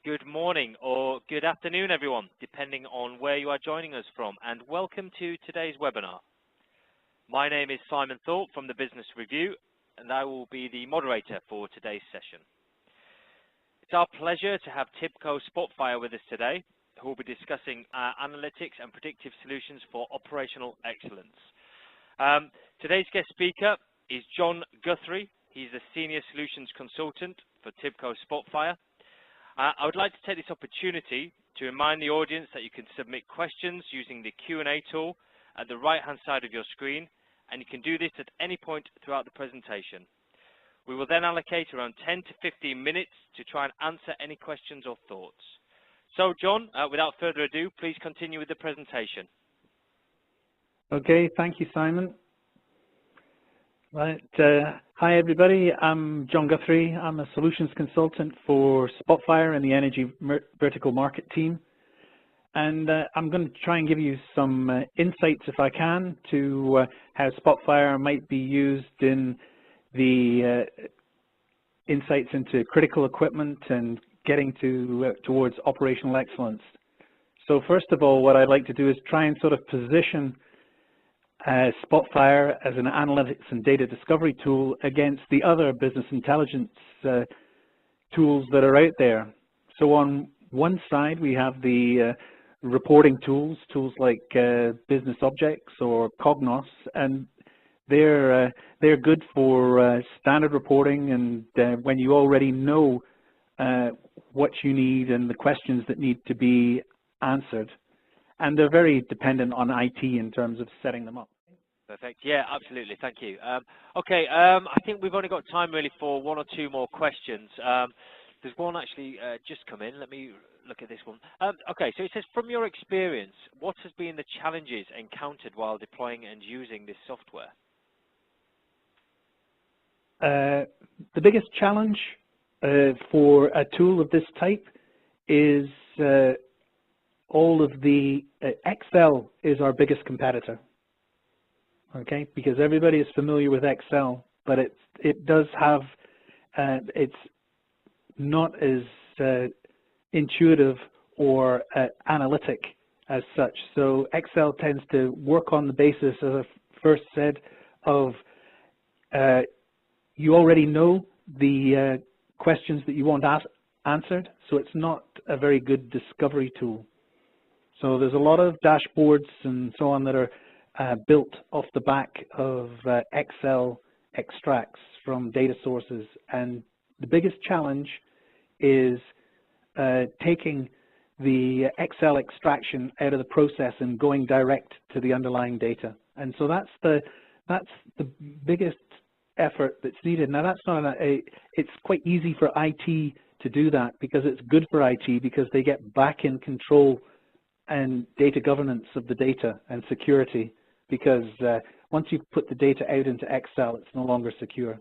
good morning or good afternoon, everyone, depending on where you are joining us from, and welcome to today's webinar. My name is Simon Thorpe from the Business Review, and I will be the moderator for today's session. It's our pleasure to have Tibco Spotfire with us today, who will be discussing analytics and predictive solutions for operational excellence. Today's guest speaker is John Guthrie. He's a Senior Solutions Consultant for Tibco Spotfire. I would like to take this opportunity to remind the audience that you can submit questions using the Q&A tool at the right-hand side of your screen, and you can do this at any point throughout the presentation. We will then allocate around 10 to 15 minutes to try and answer any questions or thoughts. So, John, without further ado, please continue with the presentation. Okay, thank you, Simon. Right, hi everybody, I'm John Guthrie. I'm a solutions consultant for Spotfire and the energy vertical market team. And I'm going to try and give you some insights, if I can, to how Spotfire might be used in the insights into critical equipment and getting towards operational excellence. So first of all, what I'd like to do is try and sort of position Spotfire as an analytics and data discovery tool against the other business intelligence tools that are out there. So on one side, we have the reporting tools like Business Objects or Cognos, and they're good for standard reporting and when you already know what you need and the questions that need to be answered. And they're very dependent on IT in terms of setting them up. Perfect. Yeah, absolutely. Thank you. Okay, I think we've only got time really for one or two more questions. There's one actually just come in. Let me look at this one. Okay, so it says, from your experience, what has been the challenges encountered while deploying and using this software? The biggest challenge for a tool of this type is all of the Excel is our biggest competitor. Okay, because everybody is familiar with Excel, but it does have it's not as intuitive or analytic as such. So Excel tends to work on the basis, as I first said, of you already know the questions that you want answered, so it's not a very good discovery tool. So there's a lot of dashboards and so on that are built off the back of Excel extracts from data sources, and the biggest challenge is taking the Excel extraction out of the process and going direct to the underlying data. And so that's the biggest effort that's needed. Now that's not it's quite easy for IT to do that because it's good for IT because they get back in control and data governance of the data and security, because once you've put the data out into Excel, it's no longer secure.